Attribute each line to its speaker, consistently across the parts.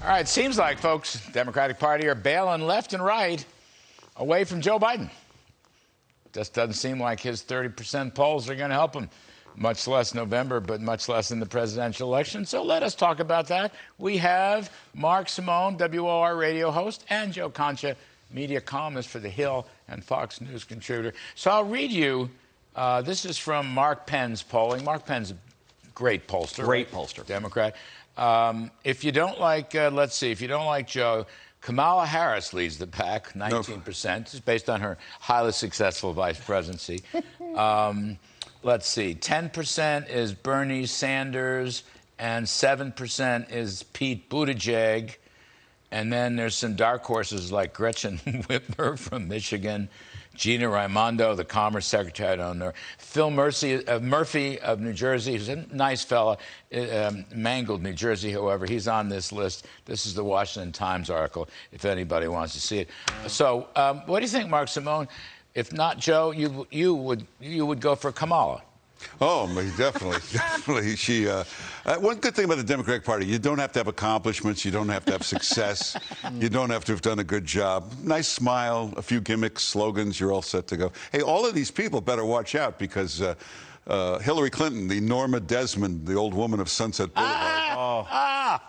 Speaker 1: All right, seems like, folks, Democratic Party are bailing left and right away from Joe Biden. Just doesn't seem like his 30% polls are going to help him, much less November, but much less in the presidential election. So let us talk about that. We have Mark Simone, WOR radio host, and Joe Concha, media columnist for The Hill and Fox News contributor. So I'll read you. This is from Mark Penn's polling. Mark Penn's a great pollster.
Speaker 2: Great pollster.
Speaker 1: Democrat. If you don't like, let's see, if you don't like Joe, Kamala Harris leads the pack, 19%. It's based on her highly successful vice presidency. Let's see, 10% is Bernie Sanders, and 7% is Pete Buttigieg. And then there's some dark horses like Gretchen Whitmer from Michigan, Gina Raimondo, the Commerce Secretary, I don't know, Phil Murphy of New Jersey, who's a nice fella, mangled New Jersey, however, he's on this list. This is the Washington Times article, if anybody wants to see it. So what do you think, Mark Simone? If not Joe, you would go for Kamala.
Speaker 3: Oh, definitely. She. One good thing about the Democratic Party, you don't have to have accomplishments, you don't have to have success, you don't have to have done a good job. Nice smile, a few gimmicks, slogans, you're all set to go. Hey, all of these people better watch out because Hillary Clinton, the Norma Desmond, the old woman of Sunset Boulevard,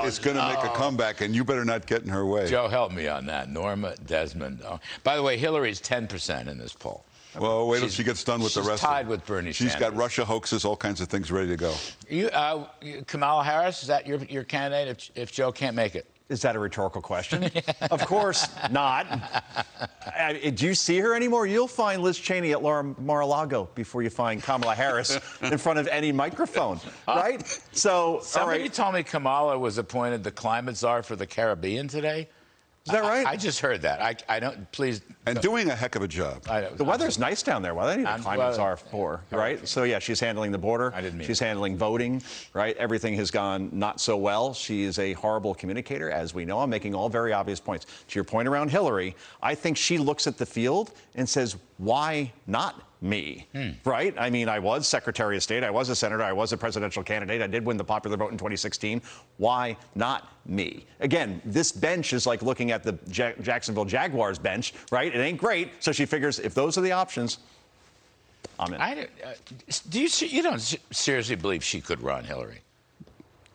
Speaker 3: is going to make a comeback, and you better not get in her way.
Speaker 1: Joe, help me on that. Norma Desmond. Oh. By the way, Hillary's 10% in this poll.
Speaker 3: Well, wait till she gets done with the rest.
Speaker 1: She's tied with Bernie Sanders.
Speaker 3: She's got Russia hoaxes, all kinds of things ready to go.
Speaker 1: Kamala Harris, is that your candidate if Joe can't make it?
Speaker 2: Is that a rhetorical question? Of course not. Do you see her anymore? You'll find Liz Cheney at Mar-a-Lago before you find Kamala Harris in front of any microphone, right? So
Speaker 1: somebody told me Kamala was appointed the climate czar for the Caribbean today.
Speaker 2: Is that right?
Speaker 1: I just heard that. I don't, please.
Speaker 3: And doing a heck of a job.
Speaker 2: The weather's nice down there. Well, they need a climate czar for, right? So, yeah, she's handling the border.
Speaker 1: I didn't mean
Speaker 2: She's handling voting, right? Everything has gone not so well. She is a horrible communicator, as we know. I'm making all very obvious points. To your point around Hillary, I think she looks at the field and says, why not me, right? I mean, I was Secretary of State, I was a senator, I was a presidential candidate, I did win the popular vote in 2016. Why not me? Again, this bench is like looking at the Jacksonville Jaguars bench, right? It ain't great, so she figures if those are the options, I'm in.
Speaker 1: You don't seriously believe she could run, Hillary?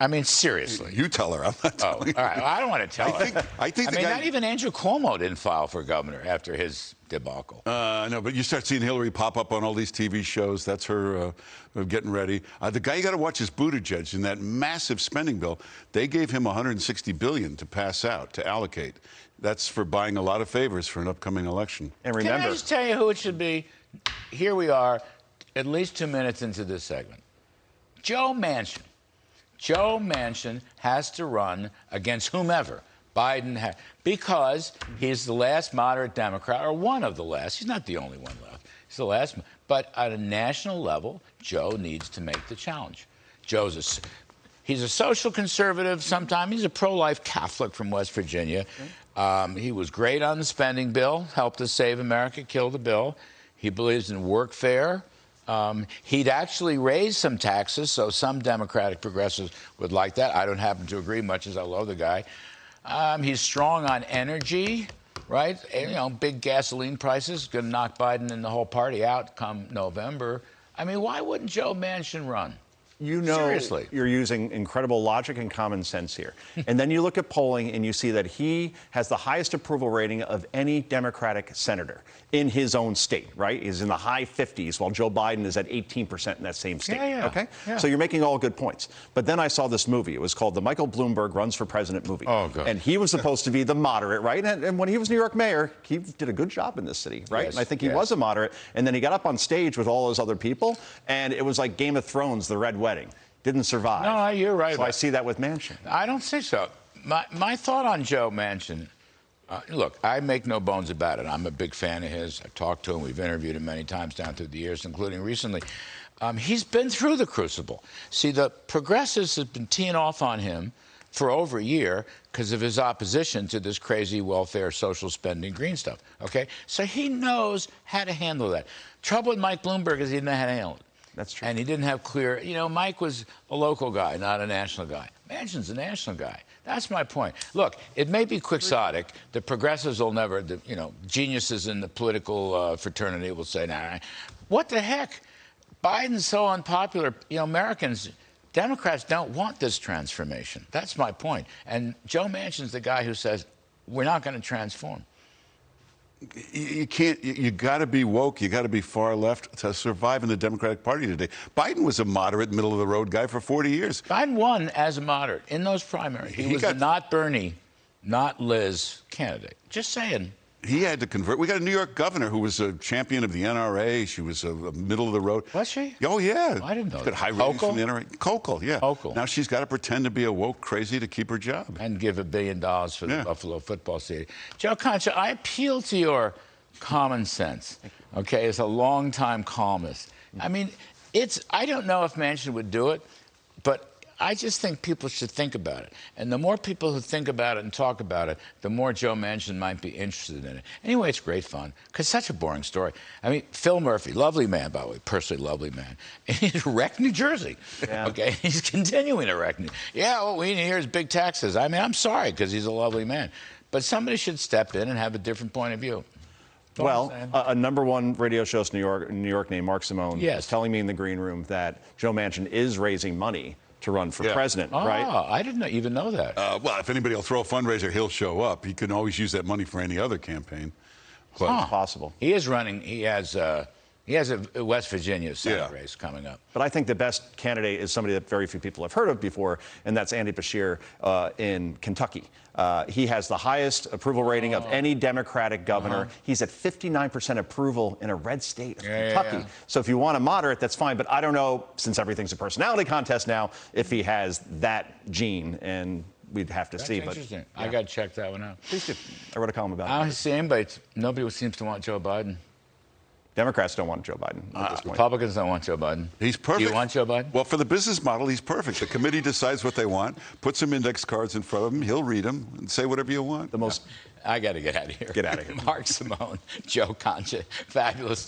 Speaker 1: I mean, seriously.
Speaker 3: You tell her. I'm not telling you.
Speaker 1: All right. Well, I don't want to tell her.
Speaker 3: I mean,
Speaker 1: not even Andrew Cuomo didn't file for governor after his debacle.
Speaker 3: No, but you start seeing Hillary pop up on all these TV shows. That's her getting ready. The guy you got to watch is Buttigieg. In that massive spending bill, they gave him $160 billion to pass out, to allocate. That's for buying a lot of favors for an upcoming election.
Speaker 2: And remember,
Speaker 1: can I just tell you who it should be? Here we are, at least 2 minutes into this segment. Joe Manchin. Joe Manchin has to run against whomever Biden has, because he's the last moderate Democrat, or one of the last. He's not the only one left. He's the last. But at a national level, Joe needs to make the challenge. He's a social conservative sometimes. He's a pro-life Catholic from West Virginia. He was great on the spending bill, helped us save America, kill the bill. He believes in workfare. He'd actually raise some taxes, so some Democratic progressives would like that. I don't happen to agree, much as I love the guy. He's strong on energy, right? You know, big gasoline prices, going to knock Biden and the whole party out come November. I mean, why wouldn't Joe Manchin run?
Speaker 2: You know,
Speaker 1: seriously,
Speaker 2: you're using incredible logic and common sense here. And then you look at polling and you see that he has the highest approval rating of any Democratic senator in his own state, right? He's in the high 50s, while Joe Biden is at 18% in that same state. Okay? Yeah. So you're making all good points. But then I saw this movie. It was called the Michael Bloomberg Runs for President movie.
Speaker 1: Oh, God.
Speaker 2: And he was supposed to be the moderate, right? And when he was New York mayor, he did a good job in this city, right?
Speaker 1: Yes,
Speaker 2: and I think he was a moderate. And then he got up on stage with all those other people, and it was like Game of Thrones, the Red Wedding. Didn't survive.
Speaker 1: No, you're right.
Speaker 2: So I see that with Manchin.
Speaker 1: I don't think so. My thought on Joe Manchin, look, I make no bones about it. I'm a big fan of his. I've talked to him. We've interviewed him many times down through the years, including recently. He's been through the crucible. See, the progressives have been teeing off on him for over a year because of his opposition to this crazy welfare, social spending, green stuff. Okay? So he knows how to handle that. Trouble with Mike Bloomberg is he didn't know how to handle it.
Speaker 2: That's true.
Speaker 1: And he didn't have clear, Mike was a local guy, not a national guy. Manchin's a national guy. That's my point. Look, it may be quixotic. The progressives will never, geniuses in the political fraternity will say, nah, what the heck? Biden's so unpopular. Democrats don't want this transformation. That's my point. And Joe Manchin's the guy who says, we're not going to transform.
Speaker 3: You can't. You got to be woke. You got to be far left to survive in the Democratic Party today. Biden was a moderate, middle of the road guy for 40 years.
Speaker 1: Biden won as a moderate in those primaries. He was the not Bernie, not Liz candidate. Just saying.
Speaker 3: He had to convert. We got a New York governor who was a champion of the NRA. She was a middle of the road.
Speaker 1: Was she?
Speaker 3: Oh, yeah.
Speaker 1: I didn't know
Speaker 3: She's got
Speaker 1: that.
Speaker 3: high ratings from the NRA. Hochul, yeah.
Speaker 1: Hochul.
Speaker 3: Now she's got to pretend to be a woke crazy to keep her job.
Speaker 1: And give $1 billion for the Buffalo football stadium. Joe Concha, I appeal to your common sense, okay, as a longtime columnist. I mean, I don't know if Manchin would do it, but I just think people should think about it. And the more people who think about it and talk about it, the more Joe Manchin might be interested in it. Anyway, it's great fun, because it's such a boring story. I mean, Phil Murphy, lovely man, by the way, personally lovely man. And he's wrecked New Jersey, okay? He's continuing to wreck New Jersey. Yeah, what we need here is big taxes. I mean, I'm sorry, because he's a lovely man. But somebody should step in and have a different point of view.
Speaker 2: Well, a #1 radio show in New York named Mark Simone was telling me in the green room that Joe Manchin is raising money to run for president, right?
Speaker 1: Oh, I didn't even know that.
Speaker 3: Well, if anybody will throw a fundraiser, he'll show up. He can always use that money for any other campaign. But
Speaker 2: It's possible.
Speaker 1: He is running. He has a West Virginia Senate race coming up.
Speaker 2: But I think the best candidate is somebody that very few people have heard of before, and that's Andy Beshear in Kentucky. He has the highest approval rating of any Democratic governor. He's at 59% approval in a red state of Kentucky. So if you want a moderate, that's fine. But I don't know, since everything's a personality contest now, if he has that gene, and we'd have to see.
Speaker 1: Interesting.
Speaker 2: But
Speaker 1: I got to check that one out.
Speaker 2: Please do. I wrote a column about it.
Speaker 1: I don't see anybody. Nobody seems to want Joe Biden.
Speaker 2: Democrats don't want Joe Biden at this point.
Speaker 1: Republicans don't want Joe Biden.
Speaker 3: He's perfect.
Speaker 1: Do you want Joe Biden?
Speaker 3: Well, for the business model, he's perfect. The committee decides what they want, puts some index cards in front of him, he'll read them and say whatever you want.
Speaker 1: I got to get out of here.
Speaker 2: Get out of here.
Speaker 1: Mark Simone, Joe Concha, fabulous.